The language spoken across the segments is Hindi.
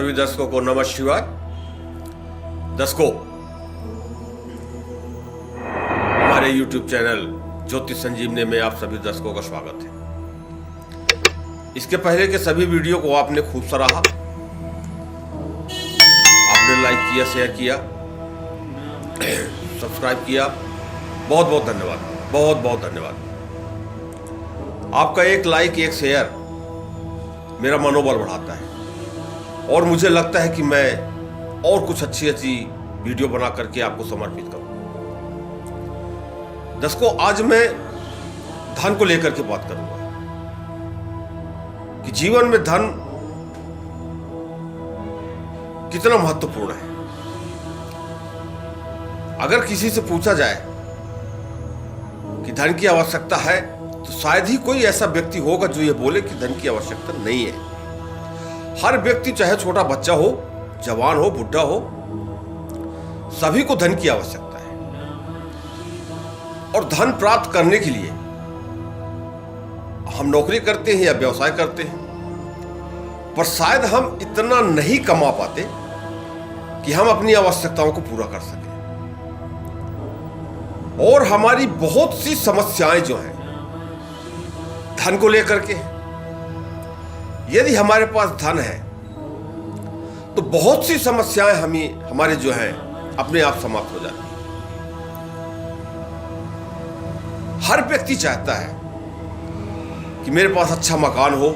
सभी दर्शकों को नमः शिवाय। दर्शकों, हमारे YouTube चैनल ज्योतिष संजीवनी में आप सभी दर्शकों का स्वागत है। इसके पहले के सभी वीडियो को आपने खूब सराहा, आपने लाइक किया, शेयर किया, सब्सक्राइब किया। बहुत बहुत धन्यवाद, बहुत बहुत धन्यवाद। आपका एक लाइक, एक शेयर मेरा मनोबल बढ़ाता है और मुझे लगता है कि मैं और कुछ अच्छी अच्छी वीडियो बना करके आपको समर्पित करूं। दर्शकों, आज मैं धन को लेकर के बात करूंगा कि जीवन में धन कितना महत्वपूर्ण है। अगर किसी से पूछा जाए कि धन की आवश्यकता है तो शायद ही कोई ऐसा व्यक्ति होगा जो ये बोले कि धन की आवश्यकता नहीं है। हर व्यक्ति, चाहे छोटा बच्चा हो, जवान हो, बुढ़ा हो, सभी को धन की आवश्यकता है। और धन प्राप्त करने के लिए हम नौकरी करते हैं या व्यवसाय करते हैं, पर शायद हम इतना नहीं कमा पाते कि हम अपनी आवश्यकताओं को पूरा कर सकें। और हमारी बहुत सी समस्याएं जो हैं धन को लेकर के, यदि हमारे पास धन है तो बहुत सी समस्याएं हमारे जो हैं अपने आप समाप्त हो जाती हैं। हर व्यक्ति चाहता है कि मेरे पास अच्छा मकान हो,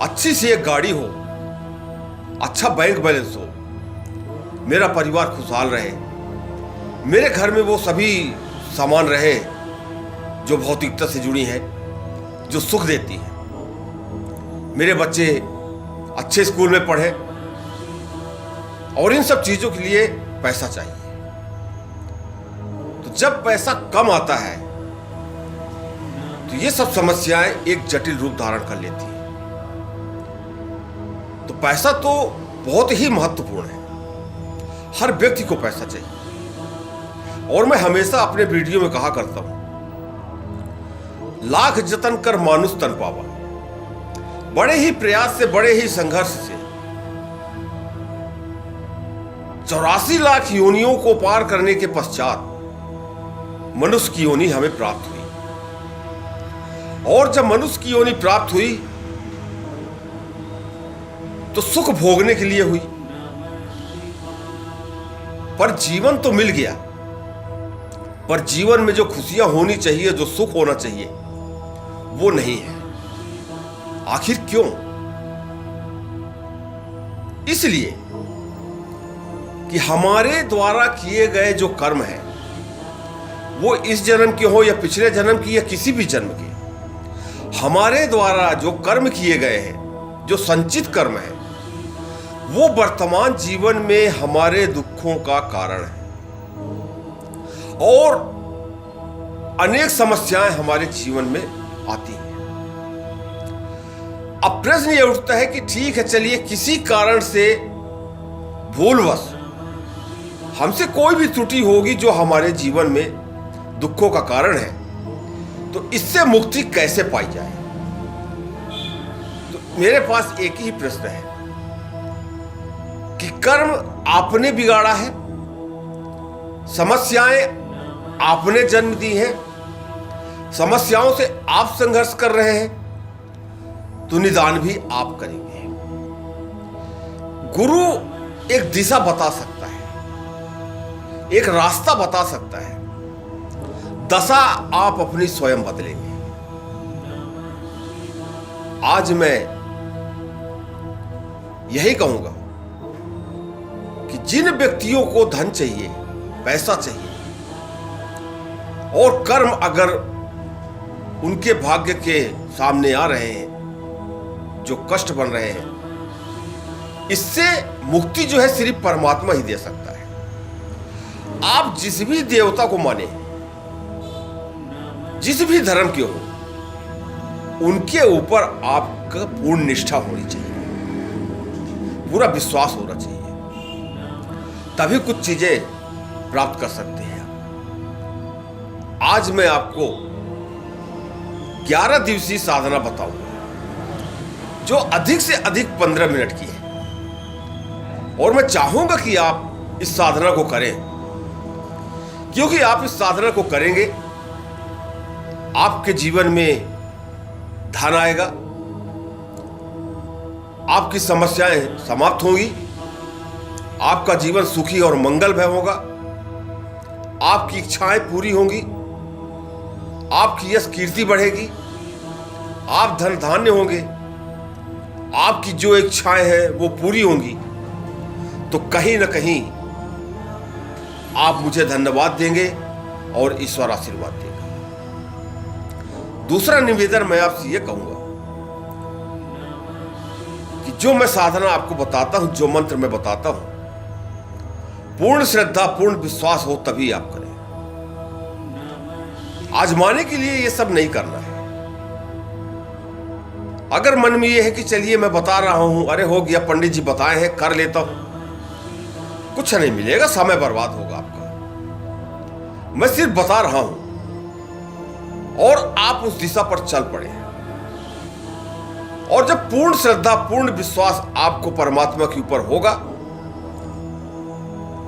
अच्छी सी एक गाड़ी हो, अच्छा बैंक बैलेंस हो, मेरा परिवार खुशहाल रहे, मेरे घर में वो सभी सामान रहे जो भौतिकता से जुड़ी है, जो सुख देती है, मेरे बच्चे अच्छे स्कूल में पढ़े, और इन सब चीजों के लिए पैसा चाहिए। तो जब पैसा कम आता है तो ये सब समस्याएं एक जटिल रूप धारण कर लेती हैं। तो पैसा तो बहुत ही महत्वपूर्ण है, हर व्यक्ति को पैसा चाहिए। और मैं हमेशा अपने वीडियो में कहा करता हूं, लाख जतन कर मानुष तन पावा। बड़े ही प्रयास से, बड़े ही संघर्ष से 84 लाख योनियों को पार करने के पश्चात मनुष्य की योनि हमें प्राप्त हुई। और जब मनुष्य की योनि प्राप्त हुई तो सुख भोगने के लिए हुई, पर जीवन तो मिल गया, पर जीवन में जो खुशियां होनी चाहिए, जो सुख होना चाहिए, वो नहीं है। आखिर क्यों? इसलिए कि हमारे द्वारा किए गए जो कर्म हैं, वो इस जन्म के हो या पिछले जन्म की या किसी भी जन्म के, हमारे द्वारा जो कर्म किए गए हैं, जो संचित कर्म है, वो वर्तमान जीवन में हमारे दुखों का कारण है और अनेक समस्याएं हमारे जीवन में आती हैं। अब प्रश्न ये उठता है कि ठीक है, चलिए, किसी कारण से भूलवश हमसे कोई भी त्रुटि होगी जो हमारे जीवन में दुखों का कारण है, तो इससे मुक्ति कैसे पाई जाए? तो मेरे पास एक ही प्रश्न है कि कर्म आपने बिगाड़ा है, समस्याएं आपने जन्म दी है, समस्याओं से आप संघर्ष कर रहे हैं, तो निदान भी आप करेंगे। गुरु एक दिशा बता सकता है, एक रास्ता बता सकता है, दशा आप अपनी स्वयं बदलेंगे। आज मैं यही कहूंगा कि जिन व्यक्तियों को धन चाहिए, पैसा चाहिए, और कर्म अगर उनके भाग्य के सामने आ रहे हैं, जो कष्ट बन रहे हैं, इससे मुक्ति जो है सिर्फ परमात्मा ही दे सकता है। आप जिस भी देवता को माने, जिस भी धर्म के हो, उनके ऊपर आपका पूर्ण निष्ठा होनी चाहिए, पूरा विश्वास होना चाहिए, तभी कुछ चीजें प्राप्त कर सकते हैं। आज मैं आपको 11 दिवसीय साधना बताऊंगा जो अधिक से अधिक 15 मिनट की है। और मैं चाहूंगा कि आप इस साधना को करें, क्योंकि आप इस साधना को करेंगे, आपके जीवन में धन आएगा, आपकी समस्याएं समाप्त होंगी, आपका जीवन सुखी और मंगलमय होगा, आपकी इच्छाएं पूरी होंगी, आपकी यश कीर्ति बढ़ेगी, आप धन धान्य होंगे, आपकी जो इच्छाएं हैं वो पूरी होंगी। तो कहीं ना कहीं आप मुझे धन्यवाद देंगे और ईश्वर आशीर्वाद देगा। दूसरा निवेदन मैं आपसे ये कहूंगा कि जो मैं साधना आपको बताता हूं, जो मंत्र मैं बताता हूं, पूर्ण श्रद्धा पूर्ण विश्वास हो तभी आप करें। आजमाने के लिए ये सब नहीं करना है। अगर मन में ये है कि चलिए मैं बता रहा हूं, अरे हो गया, पंडित जी बताए हैं, कर लेता हूं, कुछ नहीं मिलेगा, समय बर्बाद होगा आपका। मैं सिर्फ बता रहा हूं और आप उस दिशा पर चल पड़े। और जब पूर्ण श्रद्धा पूर्ण विश्वास आपको परमात्मा के ऊपर होगा,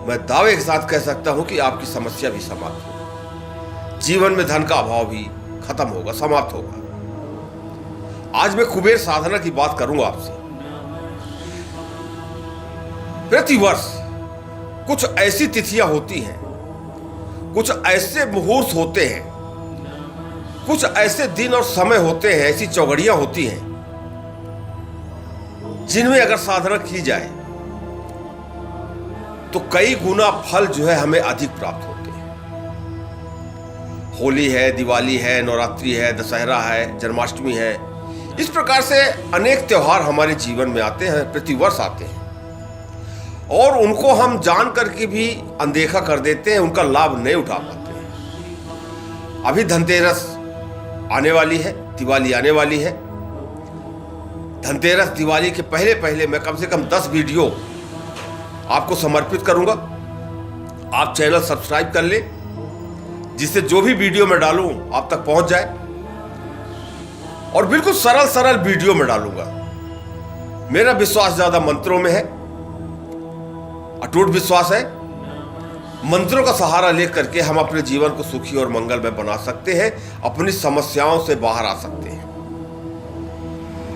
मैं दावे के साथ कह सकता हूं कि आपकी समस्या भी समाप्त होगी, जीवन में धन का अभाव भी खत्म होगा, समाप्त होगा। आज मैं कुबेर साधना की बात करूंगा आपसे। प्रतिवर्ष कुछ ऐसी तिथियां होती हैं, कुछ ऐसे मुहूर्त होते हैं, कुछ ऐसे दिन और समय होते हैं, ऐसी चौघड़ियां होती हैं जिनमें अगर साधना की जाए तो कई गुना फल जो है हमें अधिक प्राप्त होते हैं। होली है, दिवाली है, नवरात्रि है, दशहरा है, जन्माष्टमी है, इस प्रकार से अनेक त्योहार हमारे जीवन में आते हैं, प्रतिवर्ष आते हैं, और उनको हम जान करके भी अनदेखा कर देते हैं, उनका लाभ नहीं उठा पाते हैं। अभी धनतेरस आने वाली है, दिवाली आने वाली है। धनतेरस दिवाली के पहले पहले मैं कम से कम 10 वीडियो आपको समर्पित करूंगा। आप चैनल सब्सक्राइब कर ले, जिससे जो भी वीडियो मैं डालूं आप तक पहुंच जाए। और बिल्कुल सरल सरल वीडियो में डालूंगा। मेरा विश्वास ज्यादा मंत्रों में है, अटूट विश्वास है। मंत्रों का सहारा लेकर के हम अपने जीवन को सुखी और मंगलमय बना सकते हैं, अपनी समस्याओं से बाहर आ सकते हैं।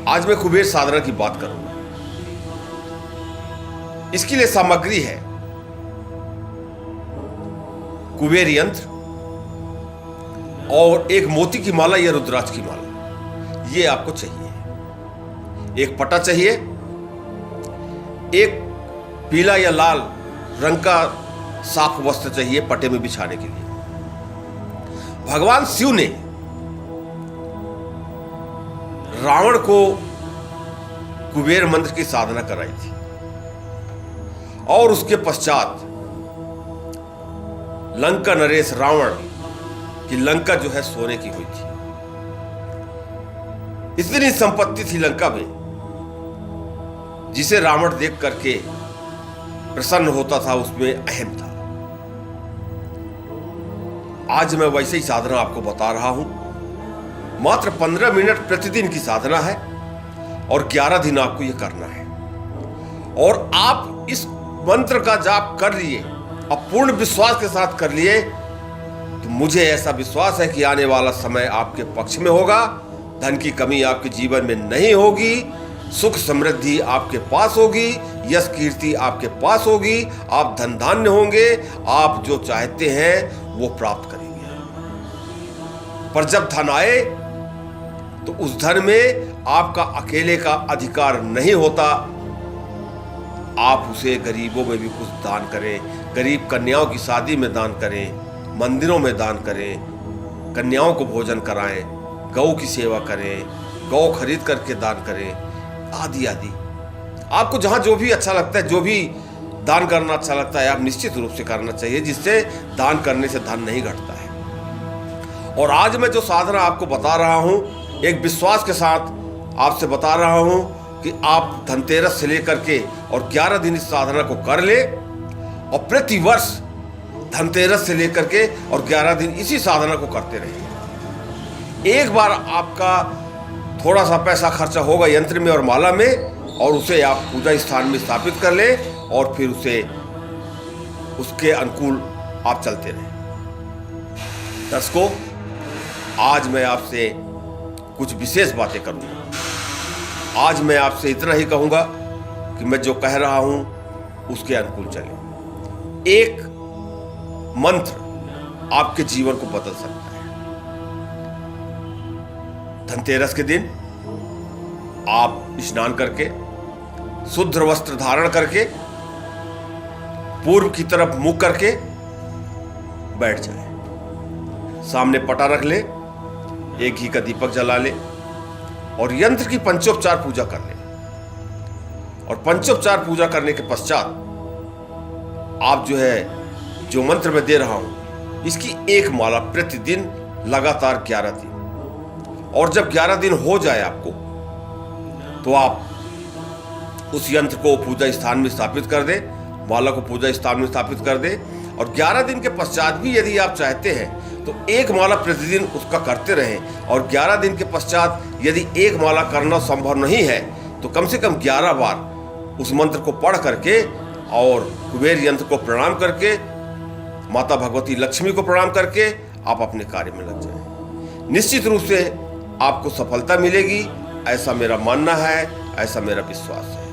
आज मैं कुबेर साधना की बात करूंगा। इसके लिए सामग्री है कुबेर यंत्र और एक मोती की माला या रुद्राक्ष की माला, ये आपको चाहिए। एक पटा चाहिए, एक पीला या लाल रंग का साफ वस्त्र चाहिए पटे में बिछाने के लिए। भगवान शिव ने रावण को कुबेर मंत्र की साधना कराई थी और उसके पश्चात लंका नरेश रावण की लंका जो है सोने की हुई थी। इतनी संपत्ति थी लंका में जिसे रावण देख करके प्रसन्न होता था, उसमें अहम था। आज मैं वैसे ही साधना आपको बता रहा हूं। मात्र 15 मिनट प्रतिदिन की साधना है और 11 दिन आपको यह करना है। और आप इस मंत्र का जाप कर लिए और पूर्ण विश्वास के साथ कर लिए तो मुझे ऐसा विश्वास है कि आने वाला समय आपके पक्ष में होगा। धन की कमी आपके जीवन में नहीं होगी, सुख समृद्धि आपके पास होगी, यश कीर्ति आपके पास होगी, आप धन धान्य होंगे, आप जो चाहते हैं वो प्राप्त करेंगे। पर जब धन आए तो उस धन में आपका अकेले का अधिकार नहीं होता। आप उसे गरीबों में भी कुछ दान करें, गरीब कन्याओं की शादी में दान करें, मंदिरों में दान करें, कन्याओं को भोजन कराएं, गौ की सेवा करें, गौ खरीद करके दान करें, आदि आदि। आपको जहां जो भी अच्छा लगता है, जो भी दान करना अच्छा लगता है, आप निश्चित रूप से करना चाहिए, जिससे दान करने से धन नहीं घटता है। और आज मैं जो साधना आपको बता रहा हूं, एक विश्वास के साथ आपसे बता रहा हूं कि आप धनतेरस से लेकर के और 11 दिन इस साधना को कर ले और प्रतिवर्ष धनतेरस से लेकर के और 11 दिन इसी साधना को करते रहिए। एक बार आपका थोड़ा सा पैसा खर्चा होगा यंत्र में और माला में, और उसे आप पूजा स्थान में स्थापित कर ले और फिर उसके अनुकूल आप चलते रहें। दर्शकों, आज मैं आपसे कुछ विशेष बातें करूंगा। आज मैं आपसे इतना ही कहूंगा कि मैं जो कह रहा हूं उसके अनुकूल चलें। एक मंत्र आपके जीवन को बदल सकता है। धनतेरस के दिन आप स्नान करके शुद्ध वस्त्र धारण करके पूर्व की तरफ मुख करके बैठ जाए। सामने पटा रख ले, एक घी का दीपक जला ले और यंत्र की पंचोपचार पूजा कर ले। और पंचोपचार पूजा करने के पश्चात आप जो मंत्र मैं दे रहा हूं, इसकी एक माला प्रतिदिन लगातार 11 दिन, और जब 11 दिन हो जाए आपको, तो आप उस यंत्र को पूजा स्थान में स्थापित कर दे, माला को पूजा स्थान में स्थापित कर दे। और 11 दिन के पश्चात भी यदि आप चाहते हैं तो एक माला प्रतिदिन उसका करते रहें। और 11 दिन के पश्चात यदि एक माला करना संभव नहीं है तो कम से कम 11 बार उस मंत्र को पढ़ करके और कुबेर यंत्र को प्रणाम करके, माता भगवती लक्ष्मी को प्रणाम करके आप अपने कार्य में लग जाएं। निश्चित रूप से आपको सफलता मिलेगी, ऐसा मेरा मानना है, ऐसा मेरा विश्वास है।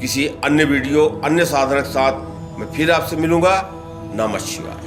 किसी अन्य वीडियो, अन्य साधन के साथ मैं फिर आपसे मिलूंगा। नमः शिवाय।